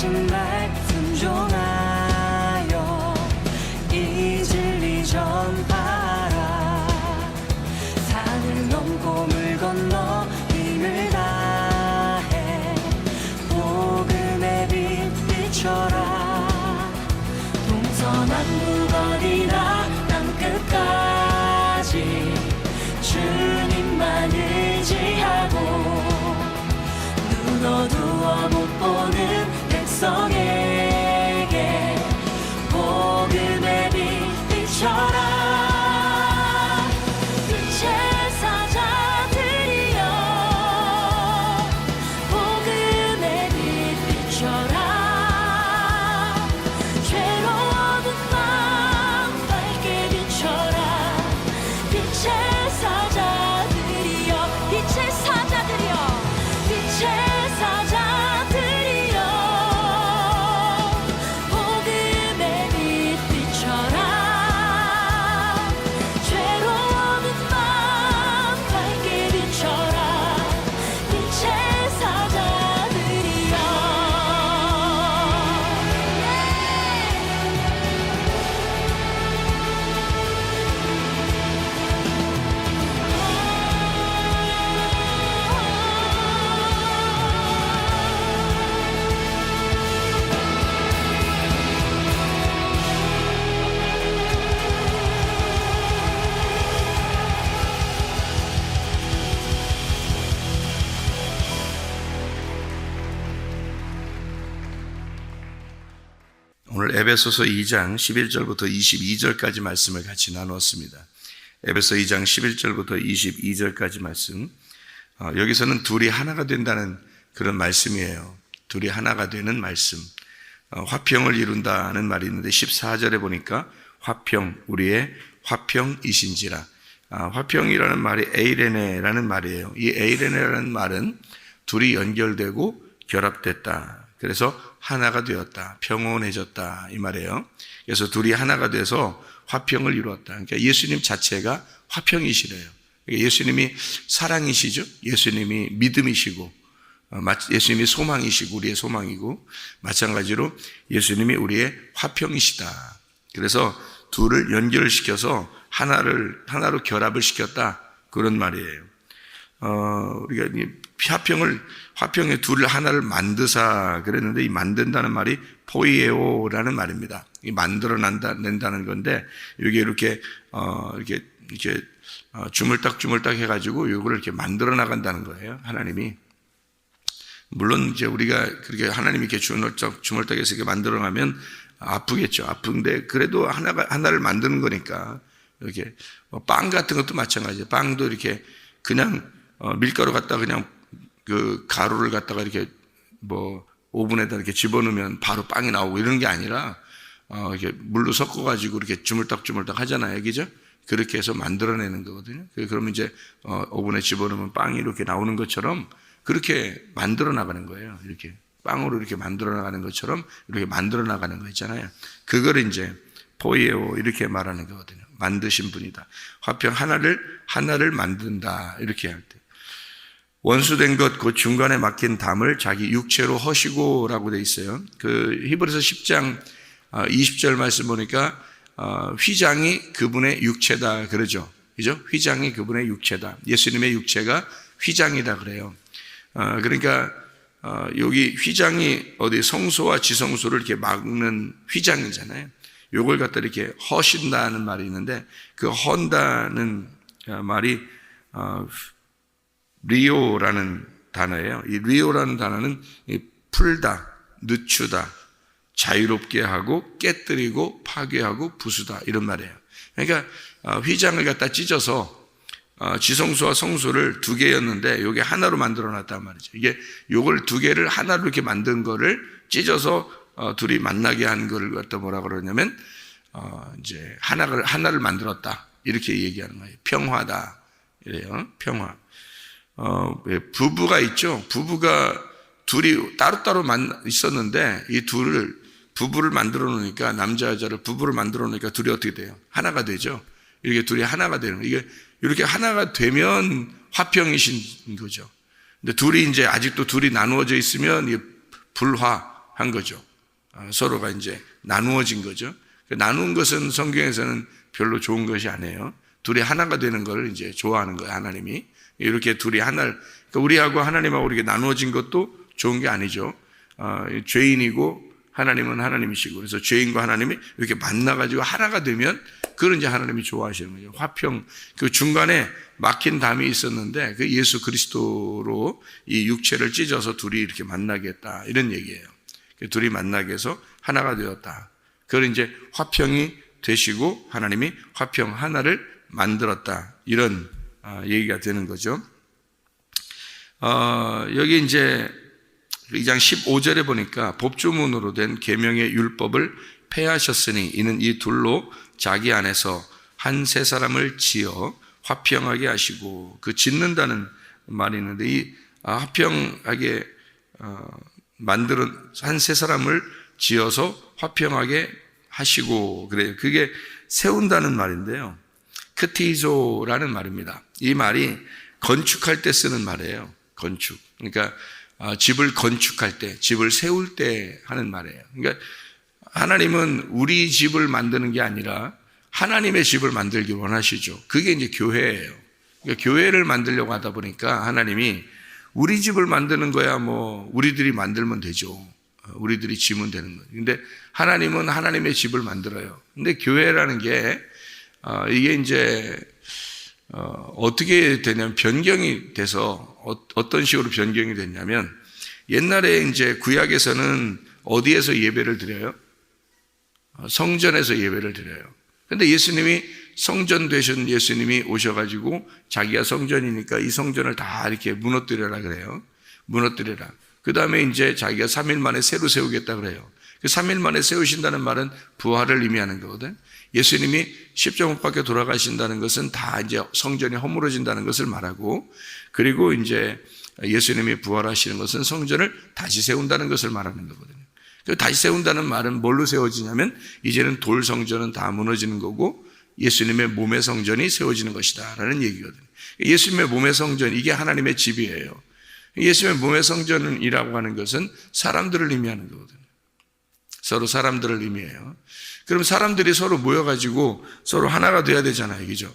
하신 말씀 종하여 이 진리 전하라. 산을 넘고 물 건너 힘을 다해 복음의 빛 비춰라. 동서남북 어디나 땅끝까지 주님만 의지하고 눈 어두워 못 보는 백성에게 복음의 빛 비춰라. 빛의 사자들이여 복음의 빛 비춰라. 죄로운 밤 밝게 비춰라. 빛의 사자들이여 빛의 사자들이여 빛의 사자들이여 복음의 빛 비춰라. 죄로운 밤 밝게 비춰라. 빛의 사자들이여. 오늘 에베소서 2장 11절부터 22절까지 말씀을 같이 나누었습니다. 에베소 2장 11절부터 22절까지 말씀. 여기서는 둘이 하나가 된다는 그런 말씀이에요. 둘이 하나가 되는 말씀. 화평을 이룬다는 말이 있는데 14절에 보니까 화평, 우리의 화평이신지라. 화평이라는 말이 에이레네라는 말이에요. 이 에이레네라는 말은 둘이 연결되고 결합됐다. 그래서 하나가 되었다, 평온해졌다 이 말이에요. 그래서 둘이 하나가 돼서 화평을 이루었다. 그러니까 예수님 자체가 화평이시래요. 그러니까 예수님이 사랑이시죠. 예수님이 믿음이시고, 예수님이 소망이시고 우리의 소망이고, 마찬가지로 예수님이 우리의 화평이시다. 그래서 둘을 연결시켜서 하나로 결합을 시켰다, 그런 말이에요. 우리가 화평의 둘을 하나를 만드사 그랬는데, 이 만든다는 말이 포이에오라는 말입니다. 이 낸다는 건데, 이게 이렇게 주물딱 해가지고 이걸 이렇게 만들어 나간다는 거예요. 하나님이. 물론 이제 우리가 그렇게 하나님이 이렇게 주물딱해서 이렇게 만들어 가면 아프겠죠. 아픈데 그래도 하나를 만드는 거니까. 이렇게 빵 같은 것도 마찬가지예요. 빵도 이렇게 그냥 밀가루 갖다가 그냥 그 가루를 갖다가 이렇게 오븐에다 이렇게 집어넣으면 바로 빵이 나오고 이런 게 아니라 이렇게 물로 섞어가지고 이렇게 주물딱 하잖아요, 그죠? 그렇게 해서 만들어내는 거거든요. 그러면 이제 오븐에 집어넣으면 빵이 이렇게 나오는 것처럼 그렇게 만들어 나가는 거예요. 이렇게 빵으로 이렇게 만들어 나가는 것처럼 이렇게 만들어 나가는 거 있잖아요. 그걸 이제 포이에오 이렇게 말하는 거거든요. 만드신 분이다. 화평 하나를 만든다 이렇게 할 때. 원수된 것 그 중간에 막힌 담을 자기 육체로 허시고라고 돼 있어요. 그 히브리서 10장 20절 말씀 보니까 휘장이 그분의 육체다 그러죠. 그죠? 휘장이 그분의 육체다. 예수님의 육체가 휘장이다 그래요. 그러니까 여기 휘장이 어디 성소와 지성소를 이렇게 막는 휘장이잖아요. 요걸 갖다 이렇게 허신다는 말이 있는데, 그 헌다는 말이 리오라는 단어예요. 이 리오라는 단어는 풀다, 늦추다, 자유롭게 하고 깨뜨리고 파괴하고 부수다 이런 말이에요. 그러니까 휘장을 갖다 찢어서 지성소와 성소를 두 개였는데 요게 하나로 만들어 놨단 말이죠. 이게 요걸 두 개를 하나로 이렇게 만든 거를 찢어서 둘이 만나게 한 거를 갖다 뭐라 그러냐면 이제 하나를 만들었다 이렇게 얘기하는 거예요. 평화다 이래요. 평화. 부부가 있죠. 부부가 둘이 따로따로 있었는데 이 부부를 만들어 놓으니까, 남자 여자를 부부를 만들어 놓으니까 둘이 어떻게 돼요? 하나가 되죠. 이렇게 둘이 하나가 되는 거예요. 이게 이렇게 하나가 되면 화평이신 거죠. 근데 둘이 이제 아직도 둘이 나누어져 있으면 불화 한 거죠. 서로가 이제 나누어진 거죠. 나눈 것은 성경에서는 별로 좋은 것이 아니에요. 둘이 하나가 되는 걸 이제 좋아하는 거예요, 하나님이. 이렇게 둘이 하나를, 그러니까 우리하고 하나님하고 이렇게 나누어진 것도 좋은 게 아니죠. 죄인이고 하나님은 하나님이시고, 그래서 죄인과 하나님이 이렇게 만나가지고 하나가 되면 그걸 이제 하나님이 좋아하시는 거죠. 화평, 그 중간에 막힌 담이 있었는데 그 예수 그리스도로 이 육체를 찢어서 둘이 이렇게 만나게 했다, 이런 얘기예요. 둘이 만나게 해서 하나가 되었다. 그걸 이제 화평이 되시고 하나님이 화평 하나를 만들었다, 이런 얘기가 되는 거죠. 여기 이제 2장 15절에 보니까 법조문으로 된 계명의 율법을 폐하셨으니 이는 이 둘로 자기 안에서 한 세 사람을 지어 화평하게 하시고, 그 짓는다는 말이 있는데 이 화평하게 만드는 한 세 사람을 지어서 화평하게 하시고, 그래요. 그게 세운다는 말인데요. 크티조라는 말입니다. 이 말이 건축할 때 쓰는 말이에요. 건축. 그러니까 집을 건축할 때, 집을 세울 때 하는 말이에요. 그러니까 하나님은 우리 집을 만드는 게 아니라 하나님의 집을 만들기 원하시죠. 그게 이제 교회예요. 그러니까 교회를 만들려고 하다 보니까 하나님이 우리 집을 만드는 거야 뭐 우리들이 만들면 되죠. 우리들이 지면 되는 거예요. 근데 하나님은 하나님의 집을 만들어요. 근데 교회라는 게 이게 이제 어떻게 되냐면 변경이 돼서 어떤 식으로 변경이 됐냐면, 옛날에 이제 구약에서는 어디에서 예배를 드려요? 성전에서 예배를 드려요. 근데 예수님이 성전 되신 예수님이 오셔가지고 자기가 성전이니까 이 성전을 다 이렇게 무너뜨려라 그래요. 무너뜨려라. 그 다음에 이제 자기가 3일 만에 새로 세우겠다 그래요. 그 3일 만에 세우신다는 말은 부활을 의미하는 거거든. 예수님이 십자가 못 박혀 돌아가신다는 것은 다 이제 성전이 허물어진다는 것을 말하고, 그리고 이제 예수님이 부활하시는 것은 성전을 다시 세운다는 것을 말하는 거거든요. 그 다시 세운다는 말은 뭘로 세워지냐면 이제는 돌 성전은 다 무너지는 거고 예수님의 몸의 성전이 세워지는 것이다 라는 얘기거든요. 예수님의 몸의 성전, 이게 하나님의 집이에요. 예수님의 몸의 성전이라고 하는 것은 사람들을 의미하는 거거든요. 서로 사람들을 의미해요. 그럼 사람들이 서로 모여가지고 서로 하나가 돼야 되잖아요. 그죠?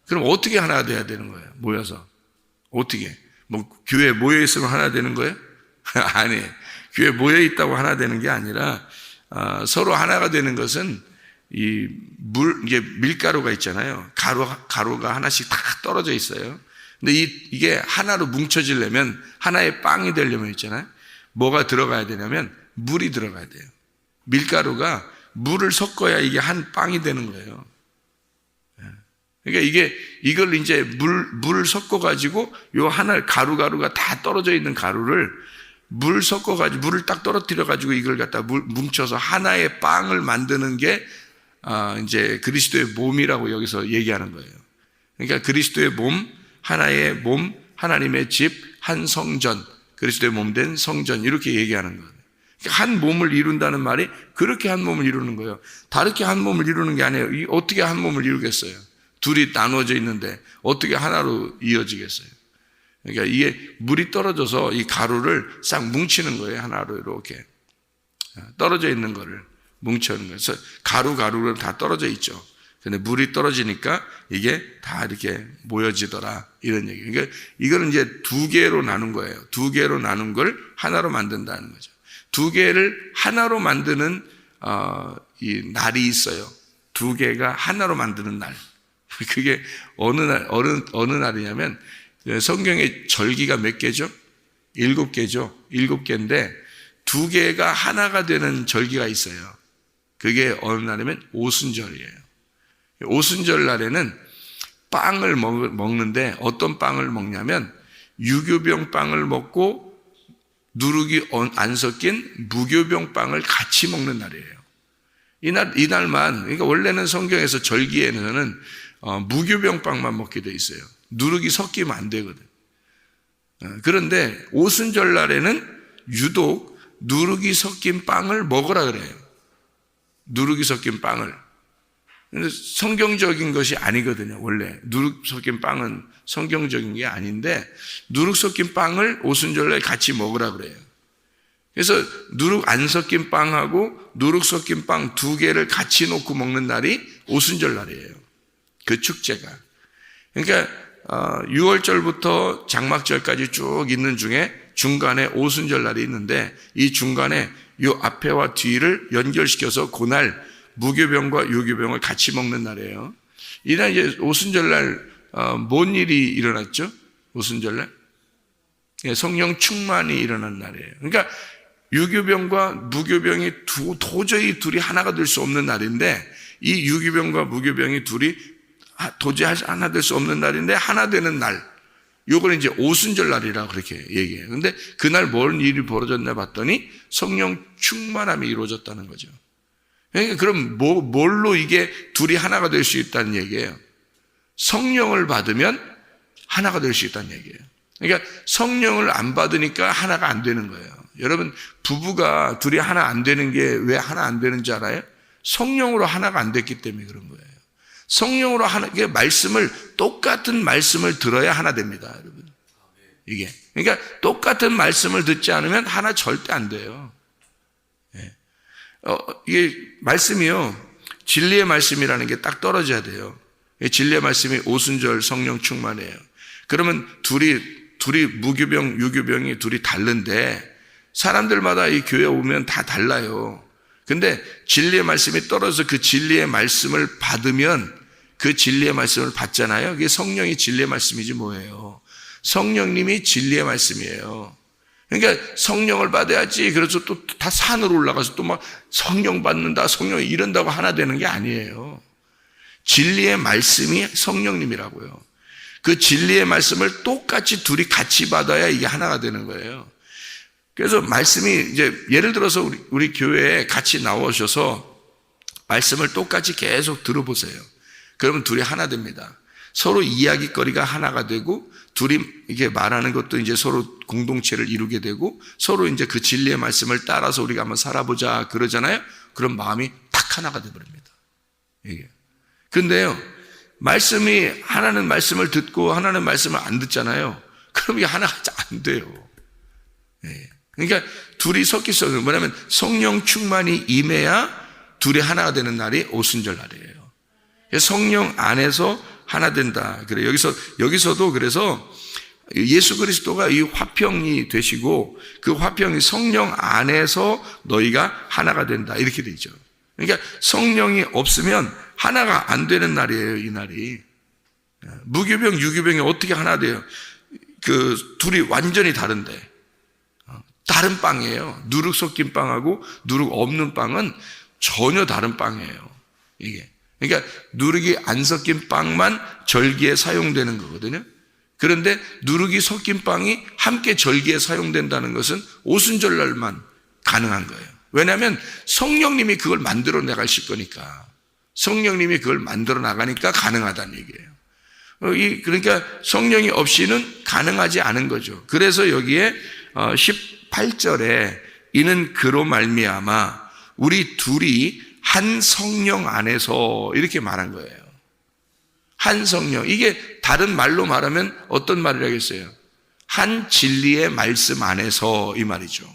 그럼 어떻게 하나가 돼야 되는 거예요? 모여서. 어떻게? 뭐, 교회에 모여있으면 하나 되는 거예요? 아니, 교회에 모여있다고 하나 되는 게 아니라, 서로 하나가 되는 것은 이게 밀가루가 있잖아요. 가루가 하나씩 다 떨어져 있어요. 근데 이게 하나로 뭉쳐지려면, 하나의 빵이 되려면 있잖아요. 뭐가 들어가야 되냐면, 물이 들어가야 돼요. 밀가루가 물을 섞어야 이게 한 빵이 되는 거예요. 그러니까 이걸 이제 물을 섞어가지고 요 하나 가루가 다 떨어져 있는 가루를 물 섞어가지고 물을 딱 떨어뜨려가지고 이걸 갖다 뭉쳐서 하나의 빵을 만드는 게 이제 그리스도의 몸이라고 여기서 얘기하는 거예요. 그러니까 그리스도의 몸, 하나의 몸, 하나님의 집, 한 성전, 그리스도의 몸 된 성전, 이렇게 얘기하는 거예요. 한 몸을 이룬다는 말이 그렇게 한 몸을 이루는 거예요. 다르게 한 몸을 이루는 게 아니에요. 어떻게 한 몸을 이루겠어요? 둘이 나누어져 있는데 어떻게 하나로 이어지겠어요? 그러니까 이게 물이 떨어져서 이 가루를 싹 뭉치는 거예요. 하나로 이렇게 떨어져 있는 거를 뭉쳐는 거예요. 그래서 가루가 다 떨어져 있죠. 근데 물이 떨어지니까 이게 다 이렇게 모여지더라, 이런 얘기. 그러니까 이거는 이제 두 개로 나눈 거예요. 두 개로 나눈 걸 하나로 만든다는 거죠. 두 개를 하나로 만드는 이 날이 있어요. 두 개가 하나로 만드는 날. 그게 어느 날이냐면 성경의 절기가 몇 개죠? 7개죠. 7개인데 두 개가 하나가 되는 절기가 있어요. 그게 어느 날이면 오순절이에요. 오순절 날에는 빵을 먹는데 어떤 빵을 먹냐면 유교병 빵을 먹고 누룩이 안 섞인 무교병 빵을 같이 먹는 날이에요. 이날만, 그러니까 원래는 성경에서 절기에는 무교병 빵만 먹게 돼 있어요. 누룩이 섞이면 안 되거든. 그런데 오순절 날에는 유독 누룩이 섞인 빵을 먹으라 그래요. 누룩이 섞인 빵을. 근데 성경적인 것이 아니거든요. 원래 누룩 섞인 빵은 성경적인 게 아닌데 누룩 섞인 빵을 오순절날 같이 먹으라 그래요. 그래서 누룩 안 섞인 빵하고 누룩 섞인 빵 두 개를 같이 놓고 먹는 날이 오순절 날이에요. 그 축제가. 그러니까 6월절부터 장막절까지 쭉 있는 중에 중간에 오순절 날이 있는데 이 중간에 이 앞에와 뒤를 연결시켜서 그날 무교병과 유교병을 같이 먹는 날이에요. 이날 이제 오순절 날 뭔 일이 일어났죠? 오순절 날? 성령 충만이 일어난 날이에요. 그러니까 유교병과 무교병이 도저히 둘이 하나가 될 수 없는 날인데 이 유교병과 무교병이 둘이 도저히 하나 될 수 없는 날인데 하나 되는 날, 요걸 이제 오순절 날이라고 그렇게 얘기해요. 근데 그날 뭔 일이 벌어졌나 봤더니 성령 충만함이 이루어졌다는 거죠. 그러니까 그럼 뭘로 이게 둘이 하나가 될 수 있다는 얘기예요? 성령을 받으면 하나가 될 수 있다는 얘기예요. 그러니까 성령을 안 받으니까 하나가 안 되는 거예요. 여러분, 부부가 둘이 하나 안 되는 게 왜 하나 안 되는지 알아요? 성령으로 하나가 안 됐기 때문에 그런 거예요. 성령으로 하나, 이게 똑같은 말씀을 들어야 하나 됩니다, 여러분. 이게. 그러니까 똑같은 말씀을 듣지 않으면 하나 절대 안 돼요. 이게 말씀이요. 진리의 말씀이라는 게 딱 떨어져야 돼요. 진리의 말씀이 오순절 성령 충만이에요. 그러면 둘이 무교병, 유교병이 둘이 다른데 사람들마다 이 교회 오면 다 달라요. 근데 진리의 말씀이 떨어져서 그 진리의 말씀을 받으면 그 진리의 말씀을 받잖아요. 그게 성령이 진리의 말씀이지 뭐예요. 성령님이 진리의 말씀이에요. 그러니까 성령을 받아야지. 그래서 또 다 산으로 올라가서 또 막 성령 받는다, 성령 이런다고 하나 되는 게 아니에요. 진리의 말씀이 성령님이라고요. 그 진리의 말씀을 똑같이 둘이 같이 받아야 이게 하나가 되는 거예요. 그래서 말씀이 이제 예를 들어서 우리 교회에 같이 나오셔서 말씀을 똑같이 계속 들어보세요. 그러면 둘이 하나 됩니다. 서로 이야기거리가 하나가 되고 둘이 이게 말하는 것도 이제 서로 공동체를 이루게 되고 서로 이제 그 진리의 말씀을 따라서 우리가 한번 살아보자 그러잖아요. 그럼 마음이 딱 하나가 돼버립니다. 이게. 근데요, 하나는 말씀을 듣고 하나는 말씀을 안 듣잖아요. 그럼 이게 하나가 안 돼요. 그러니까 둘이 섞일 수 없는, 뭐냐면 성령 충만이 임해야 둘이 하나가 되는 날이 오순절 날이에요. 성령 안에서 하나 된다. 그래. 여기서도 그래서 예수 그리스도가 이 화평이 되시고 그 화평이 성령 안에서 너희가 하나가 된다. 이렇게 되죠. 그러니까 성령이 없으면 하나가 안 되는 날이에요, 이 날이. 무교병, 유교병이 어떻게 하나 돼요? 둘이 완전히 다른데. 다른 빵이에요. 누룩 섞인 빵하고 누룩 없는 빵은 전혀 다른 빵이에요. 이게. 그러니까 누룩이 안 섞인 빵만 절기에 사용되는 거거든요. 그런데 누룩이 섞인 빵이 함께 절기에 사용된다는 것은 오순절 날만 가능한 거예요. 왜냐하면 성령님이 그걸 만들어 나가실 거니까. 성령님이 그걸 만들어 나가니까 가능하다는 얘기예요. 그러니까 성령이 없이는 가능하지 않은 거죠. 그래서 여기에 18절에 이는 그로 말미암아 우리 둘이 한 성령 안에서 이렇게 말한 거예요. 한 성령. 이게 다른 말로 말하면 어떤 말이라겠어요? 한 진리의 말씀 안에서 이 말이죠.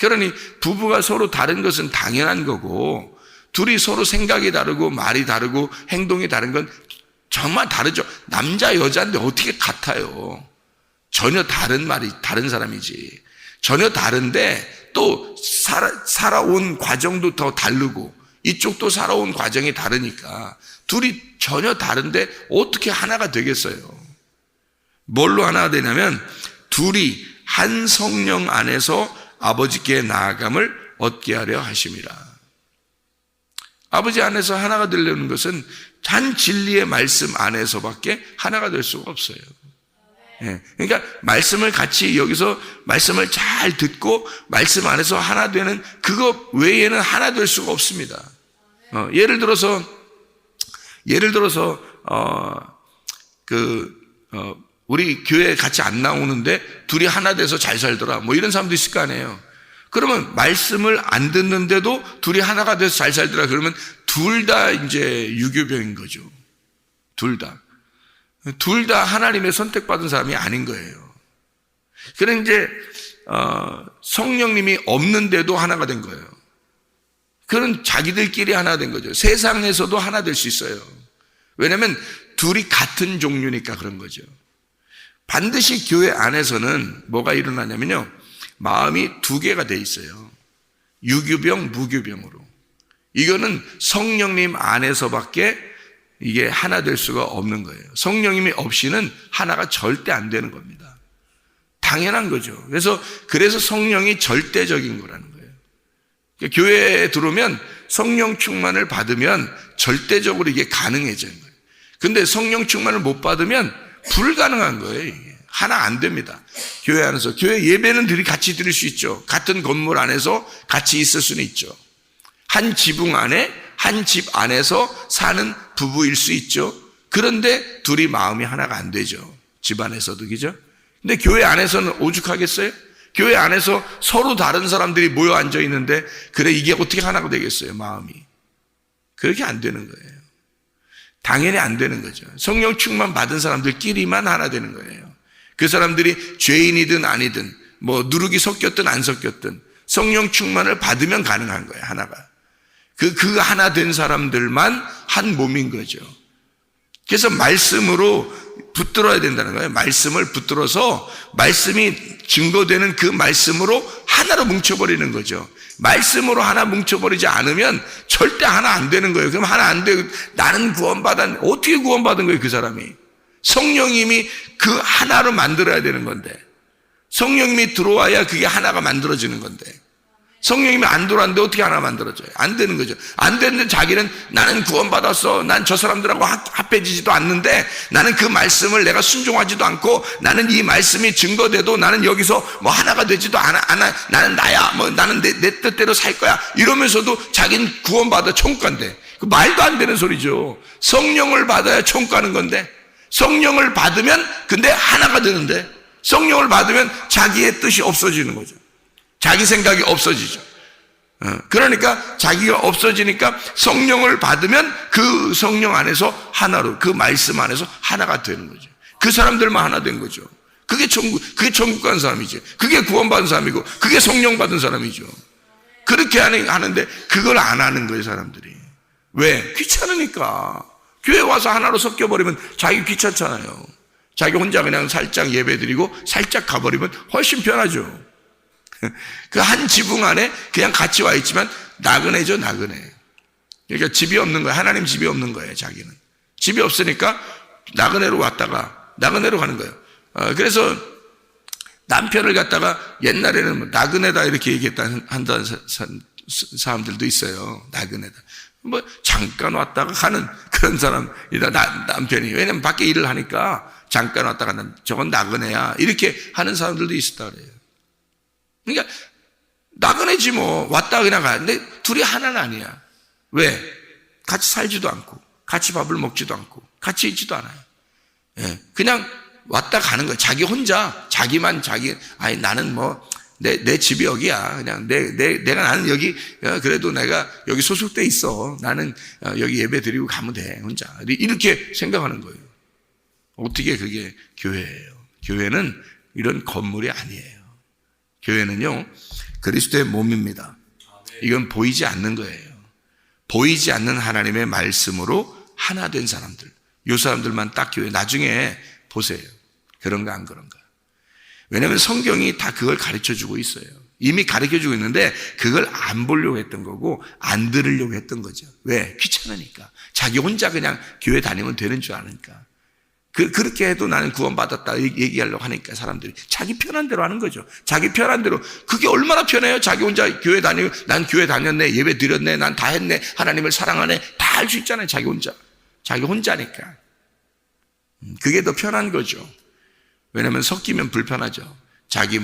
그러니 부부가 서로 다른 것은 당연한 거고 둘이 서로 생각이 다르고 말이 다르고 행동이 다른 건 정말 다르죠. 남자 여자인데 어떻게 같아요? 전혀 다른 사람이지. 전혀 다른데 또 살아온 과정도 더 다르고 이쪽도 살아온 과정이 다르니까 둘이 전혀 다른데 어떻게 하나가 되겠어요? 뭘로 하나가 되냐면 둘이 한 성령 안에서 아버지께 나아감을 얻게 하려 하심이라. 아버지 안에서 하나가 되려는 것은 한 진리의 말씀 안에서밖에 하나가 될 수가 없어요. 그러니까 말씀을 같이 여기서 말씀을 잘 듣고 말씀 안에서 하나 되는 그거 외에는 하나 될 수가 없습니다. 예를 들어서 우리 교회 같이 안 나오는데 둘이 하나 돼서 잘 살더라. 뭐 이런 사람도 있을 거 아니에요. 그러면 말씀을 안 듣는데도 둘이 하나가 돼서 잘 살더라. 그러면 둘 다 이제 유교병인 거죠. 둘 다 하나님의 선택받은 사람이 아닌 거예요. 그래 이제 성령님이 없는데도 하나가 된 거예요. 그런 자기들끼리 하나 된 거죠. 세상에서도 하나 될 수 있어요. 왜냐하면 둘이 같은 종류니까 그런 거죠. 반드시 교회 안에서는 뭐가 일어나냐면요, 마음이 두 개가 돼 있어요. 유교병, 무교병으로. 이거는 성령님 안에서밖에 이게 하나 될 수가 없는 거예요. 성령님이 없이는 하나가 절대 안 되는 겁니다. 당연한 거죠. 그래서 성령이 절대적인 거라는 거예요. 그러니까 교회에 들어오면 성령 충만을 받으면 절대적으로 이게 가능해지는 거예요. 근데 성령 충만을 못 받으면 불가능한 거예요. 이게. 하나 안 됩니다. 교회 안에서. 교회 예배는 같이 드릴 수 있죠. 같은 건물 안에서 같이 있을 수는 있죠. 한 지붕 안에, 한 집 안에서 사는 부부일 수 있죠. 그런데 둘이 마음이 하나가 안 되죠. 집 안에서도, 그죠? 근데 교회 안에서는 오죽하겠어요? 교회 안에서 서로 다른 사람들이 모여 앉아 있는데, 그래, 이게 어떻게 하나가 되겠어요, 마음이? 그렇게 안 되는 거예요. 당연히 안 되는 거죠. 성령 충만 받은 사람들끼리만 하나 되는 거예요. 그 사람들이 죄인이든 아니든, 누룩이 섞였든 안 섞였든, 성령 충만을 받으면 가능한 거예요, 하나가. 그 하나 된 사람들만 한 몸인 거죠. 그래서 말씀으로 붙들어야 된다는 거예요. 말씀을 붙들어서 말씀이 증거되는 그 말씀으로 하나로 뭉쳐버리는 거죠. 말씀으로 하나 뭉쳐버리지 않으면 절대 하나 안 되는 거예요. 그럼 하나 안 되고 나는 구원받았는데 어떻게 구원받은 거예요, 그 사람이? 성령님이 그 하나로 만들어야 되는 건데, 성령님이 들어와야 그게 하나가 만들어지는 건데, 성령님이 안 들어왔는데 어떻게 하나 만들어져요? 안 되는 거죠. 안 되는데 자기는 나는 구원받았어. 난 저 사람들하고 합해지지도 않는데 나는 그 말씀을 내가 순종하지도 않고 나는 이 말씀이 증거돼도 나는 여기서 하나가 되지도 않아. 나는 나야. 나는 내 뜻대로 살 거야. 이러면서도 자기는 구원받아 총가인데. 그 말도 안 되는 소리죠. 성령을 받아야 총가는 건데, 성령을 받으면 근데 하나가 되는데, 성령을 받으면 자기의 뜻이 없어지는 거죠. 자기 생각이 없어지죠. 그러니까 자기가 없어지니까 성령을 받으면 그 성령 안에서 하나로, 그 말씀 안에서 하나가 되는 거죠. 그 사람들만 하나 된 거죠. 그게 천국 간 사람이지. 그게 구원받은 사람이고, 그게 성령 받은 사람이죠. 그렇게 하는데 그걸 안 하는 거예요, 사람들이. 왜? 귀찮으니까. 교회 와서 하나로 섞여버리면 자기 귀찮잖아요. 자기 혼자 그냥 살짝 예배 드리고 살짝 가버리면 훨씬 편하죠. 그 한 지붕 안에 그냥 같이 와 있지만 나그네죠, 나그네. 그러니까 집이 없는 거예요. 하나님 집이 없는 거예요, 자기는. 집이 없으니까 나그네로 왔다가 나그네로 가는 거예요. 그래서 남편을 갖다가 옛날에는 나그네다 이렇게 한다는 사람들도 있어요. 나그네다. 잠깐 왔다가 가는 그런 사람이다, 남편이. 왜냐면 밖에 일을 하니까 잠깐 왔다가 저건 나그네야. 이렇게 하는 사람들도 있었다 그래요. 그러니까 나그네지 왔다 그냥 가는데 둘이 하나는 아니야. 왜? 같이 살지도 않고 같이 밥을 먹지도 않고 같이 있지도 않아요. 예, 그냥 왔다 가는 거예요. 자기 혼자, 자기만 아니 나는 내 집이 여기야. 그냥 내가 나는 여기, 그래도 내가 여기 소속돼 있어. 나는 여기 예배 드리고 가면 돼, 혼자. 이렇게 생각하는 거예요. 어떻게 그게 교회예요? 교회는 이런 건물이 아니에요. 교회는요, 그리스도의 몸입니다. 이건 보이지 않는 거예요. 보이지 않는 하나님의 말씀으로 하나 된 사람들. 이 사람들만 딱 교회. 나중에 보세요. 그런가 안 그런가. 왜냐하면 성경이 다 그걸 가르쳐주고 있어요. 이미 가르쳐주고 있는데 그걸 안 보려고 했던 거고 안 들으려고 했던 거죠. 왜? 귀찮으니까. 자기 혼자 그냥 교회 다니면 되는 줄 아니까. 그렇게 해도 나는 구원받았다 얘기하려고 하니까 사람들이 자기 편한 대로 하는 거죠. 자기 편한 대로. 그게 얼마나 편해요? 자기 혼자 교회 다니고 난 교회 다녔네, 예배 드렸네, 난 다 했네, 하나님을 사랑하네, 다 할 수 있잖아요. 자기 혼자. 자기 혼자니까. 그게 더 편한 거죠. 왜냐하면 섞이면 불편하죠. 자기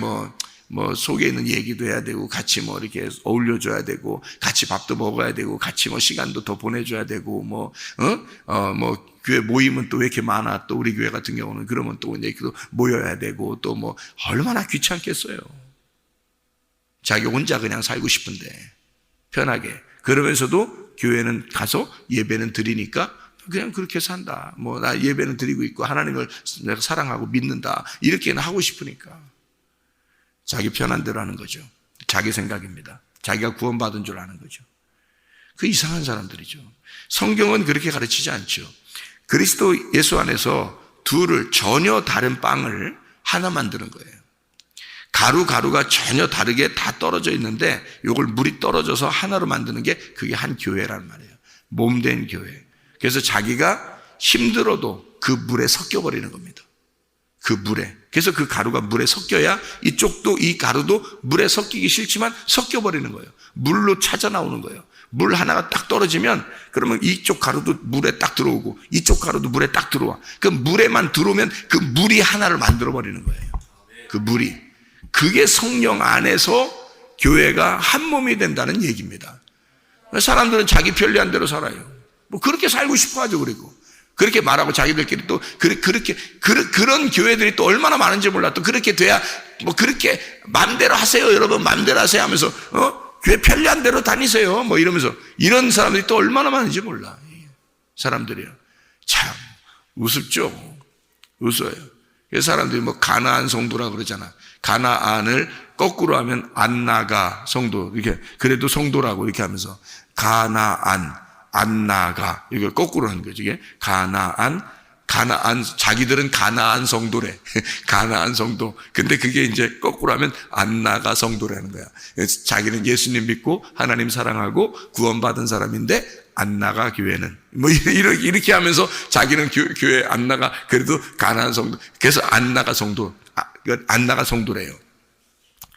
속에 있는 얘기도 해야 되고, 같이 이렇게 어울려줘야 되고, 같이 밥도 먹어야 되고, 같이 시간도 더 보내줘야 되고, 교회 모임은 또 왜 이렇게 많아? 또 우리 교회 같은 경우는 그러면 또 이제 모여야 되고, 또 얼마나 귀찮겠어요. 자기 혼자 그냥 살고 싶은데, 편하게. 그러면서도 교회는 가서 예배는 드리니까 그냥 그렇게 산다. 나 예배는 드리고 있고, 하나님을 내가 사랑하고 믿는다. 이렇게는 하고 싶으니까. 자기 편한 대로 하는 거죠. 자기 생각입니다. 자기가 구원받은 줄 아는 거죠. 그 이상한 사람들이죠. 성경은 그렇게 가르치지 않죠. 그리스도 예수 안에서 둘을 전혀 다른 빵을 하나 만드는 거예요. 가루가 전혀 다르게 다 떨어져 있는데 이걸 물이 떨어져서 하나로 만드는 게 그게 한 교회란 말이에요. 몸된 교회. 그래서 자기가 힘들어도 그 물에 섞여버리는 겁니다. 그 물에. 그래서 그 가루가 물에 섞여야 이쪽도 이 가루도 물에 섞이기 싫지만 섞여버리는 거예요. 물로 찾아 나오는 거예요. 물 하나가 딱 떨어지면 그러면 이쪽 가루도 물에 딱 들어오고 이쪽 가루도 물에 딱 들어와. 그 물에만 들어오면 그 물이 하나를 만들어버리는 거예요. 그 물이. 그게 성령 안에서 교회가 한 몸이 된다는 얘기입니다. 사람들은 자기 편리한 대로 살아요. 뭐 그렇게 살고 싶어 하죠. 그리고 그렇게 말하고 자기들끼리 또 그런 교회들이 또 얼마나 많은지 몰라. 또 그렇게 돼야 뭐 그렇게 마음대로 하세요 여러분, 마음대로 하세요 하면서 교회 편리한 대로 다니세요 뭐 이러면서 이런 사람들이 또 얼마나 많은지 몰라. 사람들이요. 참 우습죠. 웃어요. 그래서 사람들이 뭐 가나안 성도라 그러잖아. 가나안을 거꾸로 하면 안나가 성도, 이렇게 그래도 성도라고 이렇게 하면서 가나안, 안나가 이걸 거꾸로 하는 거죠. 이게 가나안 자기들은 가나안 성도래. 가나안 성도. 근데 그게 이제 거꾸로 하면 안나가 성도라는 거야. 그래서 자기는 예수님 믿고 하나님 사랑하고 구원받은 사람인데 안나가 교회는 뭐 이렇게 하면서 자기는 교회 안나가 그래도 가나안 성도. 그래서 안나가 성도. 안나가 성도래요.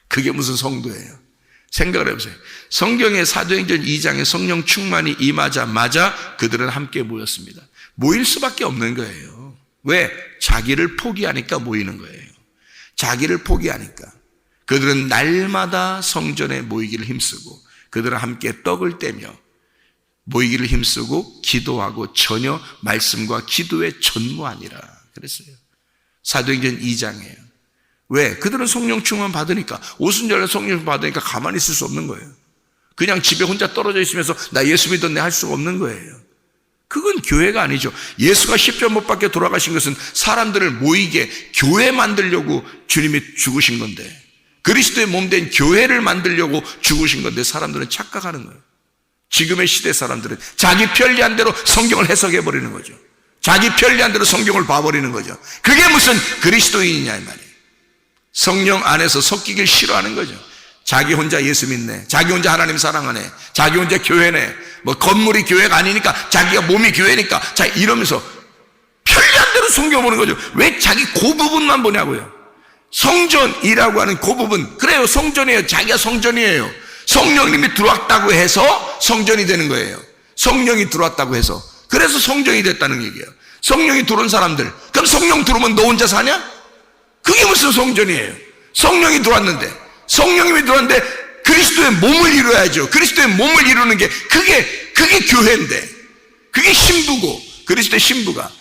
그게 무슨 성도예요? 생각을 해보세요. 성경의 사도행전 2장에 성령 충만이 임하자마자 그들은 함께 모였습니다. 모일 수밖에 없는 거예요. 왜? 자기를 포기하니까 모이는 거예요. 자기를 포기하니까. 그들은 날마다 성전에 모이기를 힘쓰고 그들은 함께 떡을 떼며 모이기를 힘쓰고 기도하고 전혀 말씀과 기도에 전무하니라 그랬어요. 사도행전 2장이에요. 왜? 그들은 성령 충만 받으니까, 오순절에 성령 받으니까 가만히 있을 수 없는 거예요. 그냥 집에 혼자 떨어져 있으면서 나 예수 믿었네 할 수가 없는 거예요. 그건 교회가 아니죠. 예수가 십자가 못 박혀 돌아가신 것은 사람들을 모이게 교회 만들려고 주님이 죽으신 건데, 그리스도의 몸된 교회를 만들려고 죽으신 건데 사람들은 착각하는 거예요. 지금의 시대 사람들은 자기 편리한 대로 성경을 해석해버리는 거죠. 자기 편리한 대로 성경을 봐버리는 거죠. 그게 무슨 그리스도인이냐 이 말이에요. 성령 안에서 섞이길 싫어하는 거죠. 자기 혼자 예수 믿네, 자기 혼자 하나님 사랑하네, 자기 혼자 교회네, 뭐 건물이 교회가 아니니까 자기가 몸이 교회니까 자 이러면서 편리한 대로 성경 보는 거죠. 왜 자기 그 부분만 보냐고요. 성전이라고 하는 그 부분, 그래요, 성전이에요. 자기가 성전이에요. 성령님이 들어왔다고 해서 성전이 되는 거예요. 성령이 들어왔다고 해서. 그래서 성전이 됐다는 얘기예요. 성령이 들어온 사람들, 그럼 성령 들어오면 너 혼자 사냐? 그게 무슨 성전이에요? 성령이 들어왔는데, 성령님이 들어왔는데 그리스도의 몸을 이루어야죠. 그리스도의 몸을 이루는 게 그게 교회인데, 그게 신부고, 그리스도의 신부가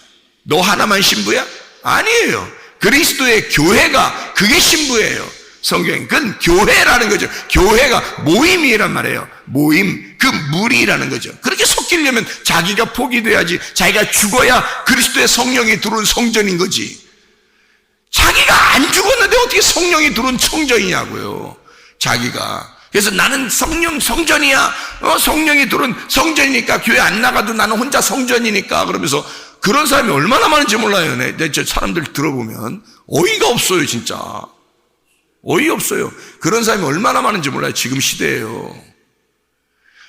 너 하나만 신부야? 아니에요. 그리스도의 교회가 그게 신부예요. 성경이 그건 교회라는 거죠. 교회가 모임이란 말이에요. 모임, 그 무리라는 거죠. 그렇게 섞이려면 자기가 포기돼야지. 자기가 죽어야 그리스도의 성령이 들어온 성전인 거지. 자기가 안 죽었는데 어떻게 성령이 들어온 성전이냐고요. 자기가. 그래서 나는 성전이야. 성령이 들어온 성전이니까 교회 안 나가도 나는 혼자 성전이니까 그러면서 그런 사람이 얼마나 많은지 몰라요. 저 사람들 들어보면 어이가 없어요. 진짜 어이없어요. 그런 사람이 얼마나 많은지 몰라요. 지금 시대에요.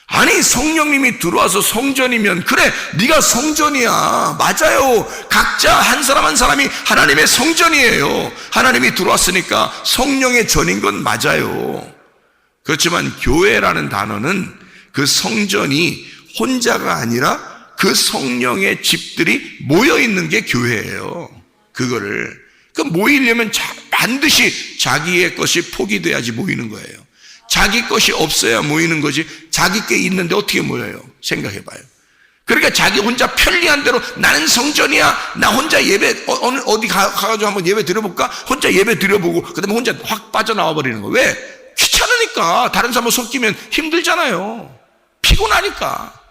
아니 성령님이 들어와서 성전이면 그래 네가 성전이야. 맞아요. 각자 한 사람 한 사람이 하나님의 성전이에요. 하나님이 들어왔으니까 성령의 전인 건 맞아요. 그렇지만 교회라는 단어는 그 성전이 혼자가 아니라 그 성령의 집들이 모여있는 게 교회예요. 그거를 모이려면 반드시 자기의 것이 포기돼야지 모이는 거예요. 자기 것이 없어야 모이는 거지. 자기 게 있는데 어떻게 모여요? 생각해봐요. 그러니까 자기 혼자 편리한 대로 나는 성전이야. 나 혼자 예배 어디 가가지고 한번 예배 드려볼까? 혼자 예배 드려보고 그 다음에 혼자 확 빠져나와 버리는 거예요. 왜? 귀찮으니까. 다른 사람하고 섞이면 힘들잖아요. 피곤하니까.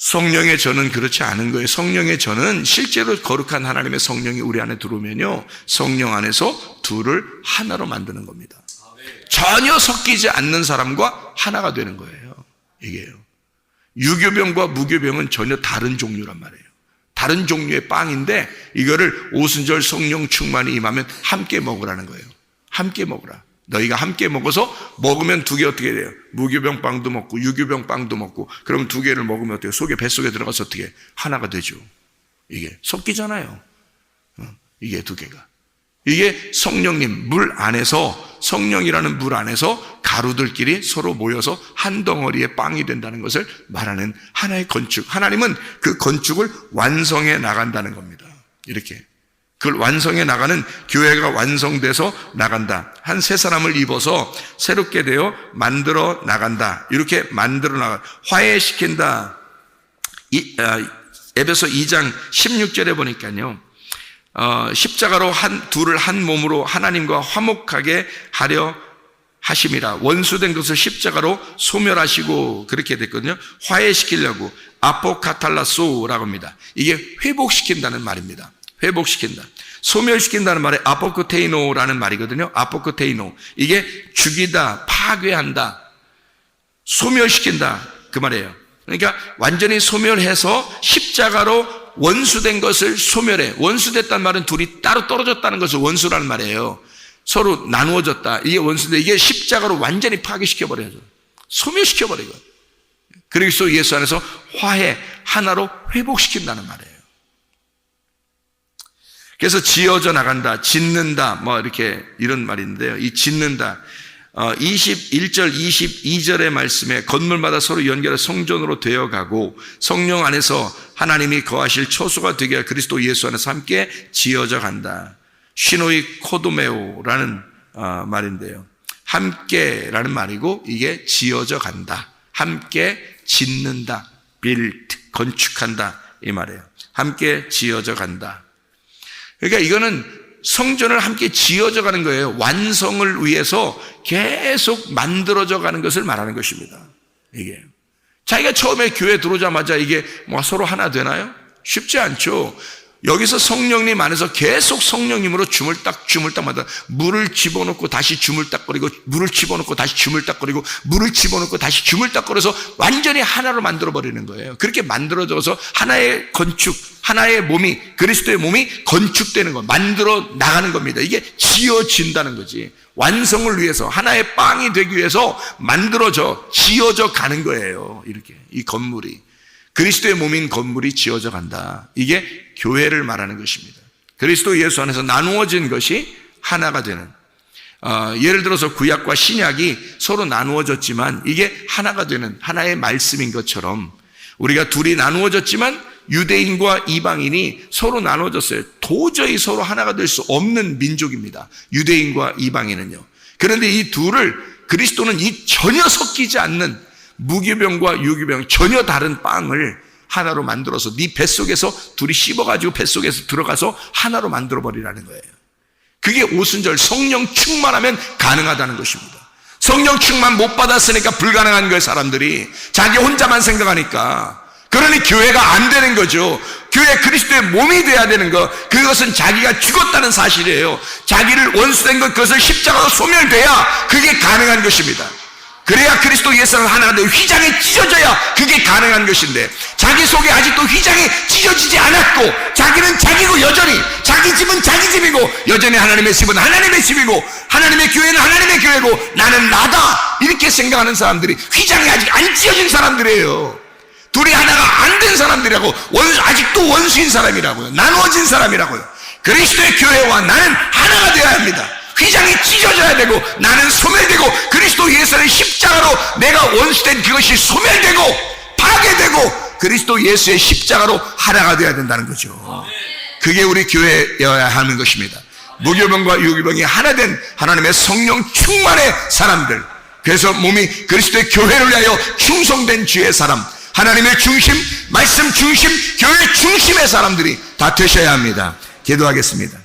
성령의 전은 그렇지 않은 거예요. 성령의 전은 실제로 거룩한 하나님의 성령이 우리 안에 들어오면요, 성령 안에서 둘을 하나로 만드는 겁니다. 전혀 섞이지 않는 사람과 하나가 되는 거예요. 이게요. 유교병과 무교병은 전혀 다른 종류란 말이에요. 다른 종류의 빵인데 이거를 오순절 성령 충만이 임하면 함께 먹으라는 거예요. 함께 먹으라. 너희가 함께 먹어서 먹으면 두 개 어떻게 돼요? 무교병 빵도 먹고 유교병 빵도 먹고, 그럼 두 개를 먹으면 어떻게, 속에 뱃속에 들어가서 어떻게 하나가 되죠. 이게 섞이잖아요. 이게 두 개가. 이게 성령님 물 안에서, 성령이라는 물 안에서 가루들끼리 서로 모여서 한 덩어리의 빵이 된다는 것을 말하는 하나의 건축. 하나님은 그 건축을 완성해 나간다는 겁니다. 이렇게 그걸 완성해 나가는, 교회가 완성돼서 나간다. 한 세 사람을 입어서 새롭게 되어 만들어 나간다. 이렇게 만들어 나가, 화해시킨다. 에베소 2장 16절에 보니까요, 십자가로 둘을 한 몸으로 하나님과 화목하게 하려 하심이라. 원수된 것을 십자가로 소멸하시고, 그렇게 됐거든요. 화해시키려고 아포카탈라소라고 합니다. 이게 회복시킨다는 말입니다. 회복시킨다. 소멸시킨다는 말에 아포크테이노라는 말이거든요. 아포크테이노. 이게 죽이다, 파괴한다, 소멸시킨다, 그 말이에요. 그러니까 완전히 소멸해서 십자가로 원수된 것을 소멸해. 원수됐다는 말은 둘이 따로 떨어졌다는 것을 원수라는 말이에요. 서로 나누어졌다. 이게 원수인데, 이게 십자가로 완전히 파괴시켜버려야죠. 소멸시켜버리고, 그리스도 예수 안에서 화해, 하나로 회복시킨다는 말이에요. 그래서 지어져 나간다, 짓는다, 뭐 이렇게 이런 말인데요. 이 짓는다, 21절, 22절의 말씀에 건물마다 서로 연결해 성전으로 되어가고 성령 안에서 하나님이 거하실 초소가 되게 할 그리스도 예수 안에서 함께 지어져 간다. 시노이 코도메오라는 말인데요. 함께라는 말이고, 이게 지어져 간다. 함께 짓는다, build, 건축한다, 이 말이에요. 함께 지어져 간다. 그러니까 이거는 성전을 함께 지어져 가는 거예요. 완성을 위해서 계속 만들어져 가는 것을 말하는 것입니다. 이게 자기가 처음에 교회 들어오자마자 이게 뭐 서로 하나 되나요? 쉽지 않죠. 여기서 성령님 안에서 계속 성령님으로 주물딱마다 물을 집어넣고 다시 주물딱거리고, 물을 집어넣고 다시 주물딱거리고, 물을 집어넣고 다시 주물딱거려서 완전히 하나로 만들어버리는 거예요. 그렇게 만들어져서 하나의 건축, 하나의 몸이, 그리스도의 몸이 건축되는 거, 만들어 나가는 겁니다. 이게 지어진다는 거지. 완성을 위해서, 하나의 빵이 되기 위해서 만들어져, 지어져 가는 거예요. 이렇게 이 건물이, 그리스도의 몸인 건물이 지어져 간다. 이게 교회를 말하는 것입니다. 그리스도 예수 안에서 나누어진 것이 하나가 되는, 예를 들어서 구약과 신약이 서로 나누어졌지만 이게 하나가 되는 하나의 말씀인 것처럼, 우리가 둘이 나누어졌지만 유대인과 이방인이 서로 나누어졌어요. 도저히 서로 하나가 될 수 없는 민족입니다, 유대인과 이방인은요. 그런데 이 둘을, 그리스도는 이 전혀 섞이지 않는 무교병과 유교병, 전혀 다른 빵을 하나로 만들어서 네 뱃속에서 둘이 씹어가지고 뱃속에서 들어가서 하나로 만들어버리라는 거예요. 그게 오순절 성령 충만하면 가능하다는 것입니다. 성령 충만 못 받았으니까 불가능한 거예요. 사람들이 자기 혼자만 생각하니까. 그러니 교회가 안 되는 거죠. 교회 그리스도의 몸이 돼야 되는 거, 그것은 자기가 죽었다는 사실이에요. 자기를 원수된 것, 그것을 십자가로 소멸돼야 그게 가능한 것입니다. 그래야 그리스도 예수는 하나가 되고 휘장이 찢어져야 그게 가능한 것인데, 자기 속에 아직도 휘장이 찢어지지 않았고, 자기는 자기고 여전히, 자기 집은 자기 집이고, 여전히 하나님의 집은 하나님의 집이고, 하나님의 교회는 하나님의 교회고, 나는 나다, 이렇게 생각하는 사람들이 휘장이 아직 안 찢어진 사람들이에요. 둘이 하나가 안 된 사람들이라고, 아직도 원수인 사람이라고요. 나누어진 사람이라고요. 그리스도의 교회와 나는 하나가 되어야 합니다. 휘장이 찢어져야 되고, 나는 소멸되고, 그리스도 예수의 십자가로 내가 원수된 그것이 소멸되고 파괴되고 그리스도 예수의 십자가로 하나가 되어야 된다는 거죠. 그게 우리 교회여야 하는 것입니다. 무교병과 유교병이 하나 된 하나님의 성령 충만의 사람들, 그래서 몸이 그리스도의 교회를 위하여 충성된 주의 사람, 하나님의 중심, 말씀 중심, 교회 중심의 사람들이 다 되셔야 합니다. 기도하겠습니다.